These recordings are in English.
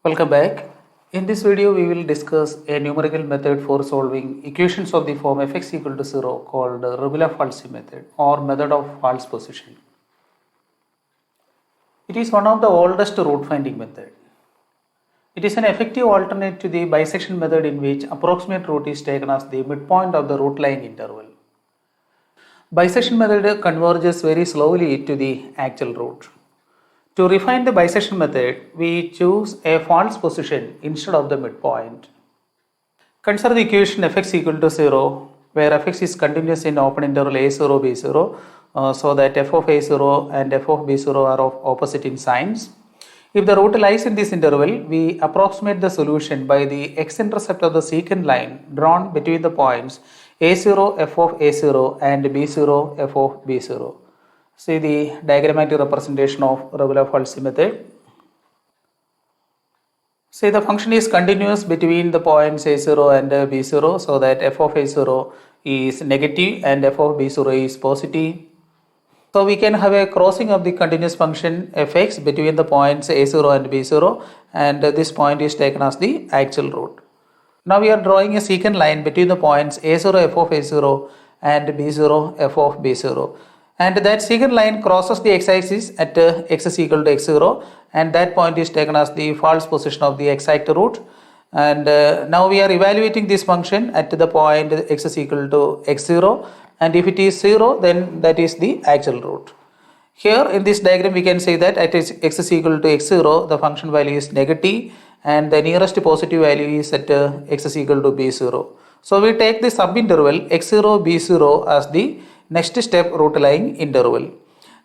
Welcome back. In this video, we will discuss a numerical method for solving equations of the form fx equal to 0 called Rubila-Falsi method or method of false position. It is one of the oldest root finding method. It is an effective alternate to the bisection method in which approximate root is taken as the midpoint of the root lying interval. Bisection method converges very slowly to the actual root. To refine the bisection method, we choose a false position instead of the midpoint. Consider the equation fx equal to 0, where fx is continuous in open interval a0, b0, so that f of a0 and f of b0 are of opposite in signs. If the root lies in this interval, we approximate the solution by the x-intercept of the secant line drawn between the points a0 f of a0 and b0 f of b0. See the diagrammatic representation of Rubila-Falsi method. Say the function is continuous between the points a0 and b0, so that f of a0 is negative and f of b0 is positive. So we can have a crossing of the continuous function fx between the points a0 and b0, and this point is taken as the actual root. Now we are drawing a secant line between the points a0 f of a0 and b0 f of b0. And that secant line crosses the x-axis at x is equal to x0, and that point is taken as the false position of the exact root. And now we are evaluating this function at the point x is equal to x0, and if it is 0, then that is the actual root. Here in this diagram we can say that at x is equal to x0, the function value is negative and the nearest positive value is at x is equal to b0. So we take the subinterval x0 b0 as the next step root lying interval,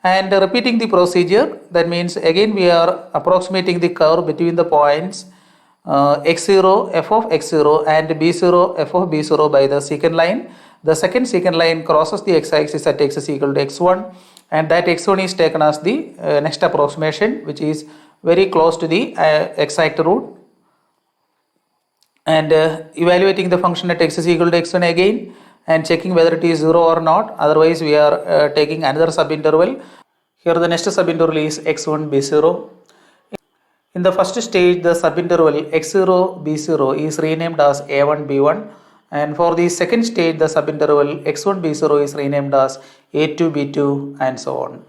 and repeating the procedure. That means again we are approximating the curve between the points x0 f of x0 and b0 f of b0 by the secant line. The second secant line crosses the x-axis at x is equal to x1, and that x1 is taken as the next approximation, which is very close to the exact root, and evaluating the function at x is equal to x1 again and checking whether it is 0 or not. Otherwise we are taking another subinterval. Here the next subinterval is x1 b0. In the first stage, the subinterval x0 b0 is renamed as a1 b1, and for the second stage the subinterval x1 b0 is renamed as a2 b2, and so on.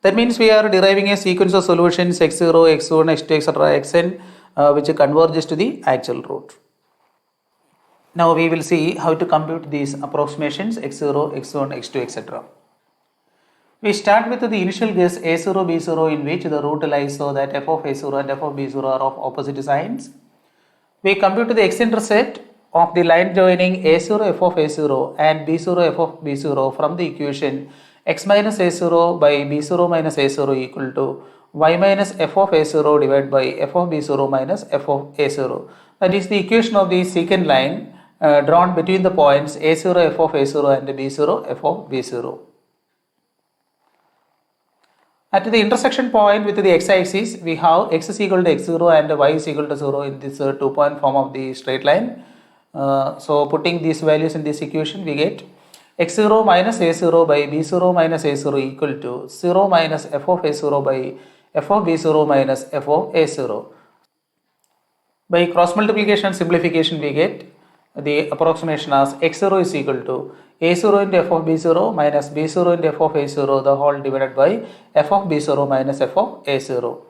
That means we are deriving a sequence of solutions x0 x1 x2 etc xn which converges to the actual root. Now we will see how to compute these approximations x0, x1, x2, etc. We start with the initial guess a0, b0 in which the root lies so that f of a0 and f of b0 are of opposite signs. We compute the x-intercept of the line joining a0 f of a0 and b0 f of b0 from the equation x minus a0 by b0 minus a0 equal to y minus f of a0 divided by f of b0 minus f of a0. That is the equation of the secant line drawn between the points a0 f of a0 and b0 f of b0. At the intersection point with the x-axis, we have x is equal to x0 and y is equal to 0 in this 2-point form of the straight line. So putting these values in this equation, we get x0 minus a0 by b0 minus a0 equal to 0 minus f of a0 by f of b0 minus f of a0. By cross multiplication and simplification, we get the approximation as x0 is equal to a0 into f of b0 minus b0 into f of a0 the whole divided by f of b0 minus f of a0.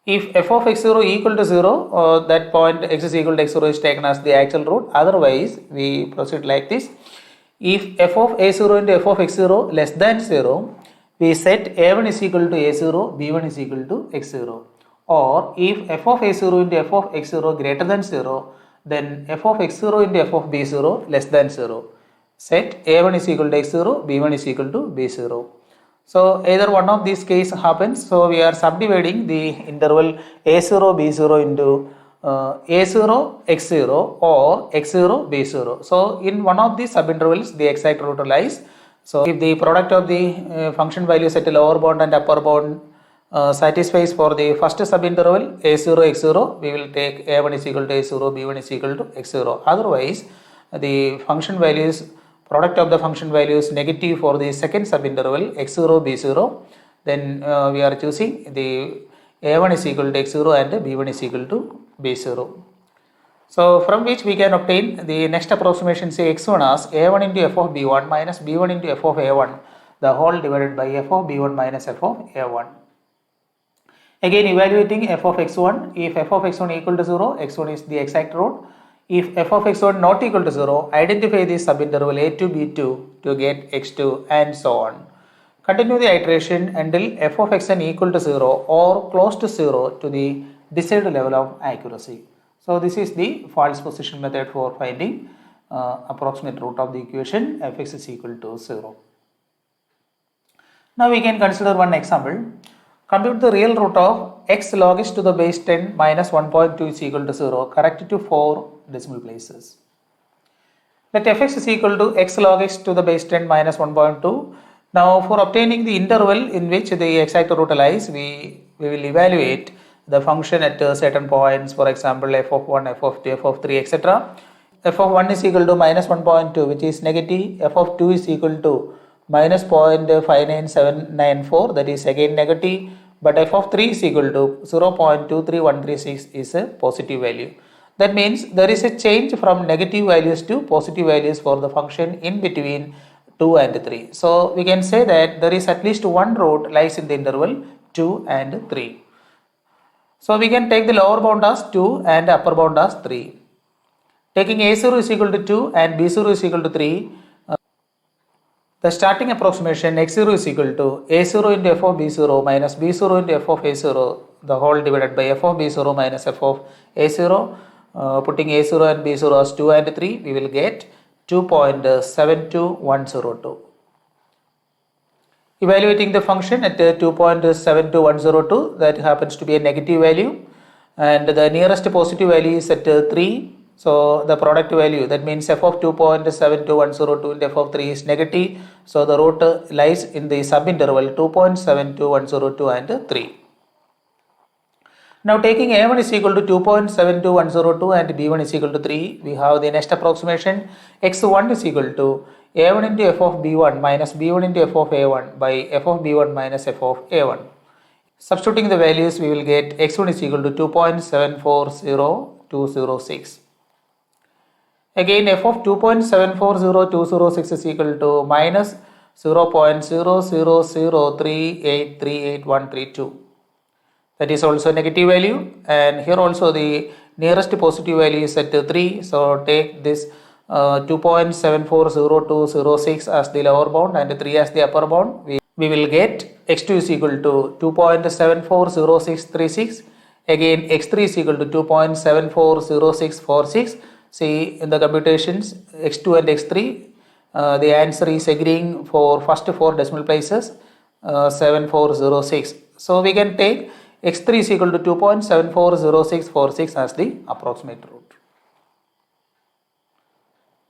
If f of x0 equal to 0, that point x is equal to x0 is taken as the actual root. Otherwise, we proceed like this. If f of a0 into f of x0 less than 0, we set a1 is equal to a0, b1 is equal to x0. Or if f of a0 into f of x0 greater than 0, then f of x0 into f of b0 less than 0. Set a1 is equal to x0, b1 is equal to b0. So either one of these case happens. So we are subdividing the interval a0 b0 into a0 x0 or x0 b0. So in one of these subintervals the exact root lies. So if the product of the function values at a lower bound and upper bound satisfies for the first subinterval a0 x0, we will take a1 is equal to a0, b1 is equal to x0. Otherwise the function values, product of the function values negative for the second subinterval x0 b0, then we are choosing the a1 is equal to x0 and b1 is equal to b0. So from which we can obtain the next approximation, say x1 as a1 into f of b1 minus b1 into f of a1, the whole divided by f of b1 minus f of a1. Again evaluating f of x1, if f of x1 equal to 0, x1 is the exact root. If f of x1 not equal to 0, identify the subinterval a2, b2 to get x2 and so on. Continue the iteration until f of xn equal to 0 or close to 0 to the desired level of accuracy. So this is the false position method for finding approximate root of the equation fx is equal to 0. Now we can consider one example. Compute the real root of x log x to the base 10 minus 1.2 is equal to 0, correct to 4 decimal places. Let fx is equal to x log x to the base 10 minus 1.2. Now for obtaining the interval in which the exact root lies, we will evaluate the function at certain points, for example f of 1, f of 2, f of 3, etc. f of 1 is equal to minus 1.2, which is negative. F of 2 is equal to minus 0.59794, that is again negative, but f of 3 is equal to 0.23136 is a positive value. That means there is a change from negative values to positive values for the function in between 2 and 3. So we can say that there is at least one root lies in the interval 2 and 3. So we can take the lower bound as 2 and upper bound as 3. Taking a0 is equal to 2 and b0 is equal to 3, the starting approximation x0 is equal to a0 into f of b0 minus b0 into f of a0, the whole divided by f of b0 minus f of a0. Putting a0 and b0 as 2 and 3, we will get 2.72102. Evaluating the function at 2.72102, that happens to be a negative value, and the nearest positive value is at 3. So the product value, that means f of 2.72102 and f of 3 is negative. So the root lies in the subinterval 2.72102 and 3. Now taking a1 is equal to 2.72102 and b1 is equal to 3, we have the next approximation. x1 is equal to a1 into f of b1 minus b1 into f of a1 by f of b1 minus f of a1. Substituting the values, we will get x1 is equal to 2.740206. Again f of 2.740206 is equal to minus 0.0003838132. That is also a negative value, and here also the nearest positive value is at 3. So take this 2.740206 as the lower bound and 3 as the upper bound. We will get x2 is equal to 2.740636. Again x3 is equal to 2.740646. See in the computations x2 and x3, the answer is agreeing for first 4 decimal places, 7406. So we can take x3 is equal to 2.740646 as the approximate root.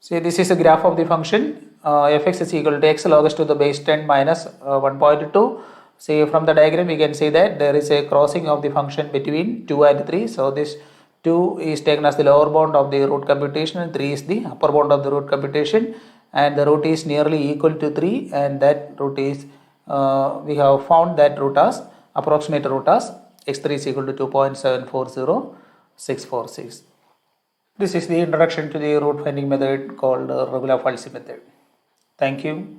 See, this is a graph of the function fx is equal to x log s to the base 10 minus 1.2. See, from the diagram we can see that there is a crossing of the function between 2 and 3. So this 2 is taken as the lower bound of the root computation and 3 is the upper bound of the root computation, and the root is nearly equal to 3, and that root is we have found that root as approximate root as x3 is equal to 2.740646. This is the introduction to the root finding method called regular fallacy method. Thank you.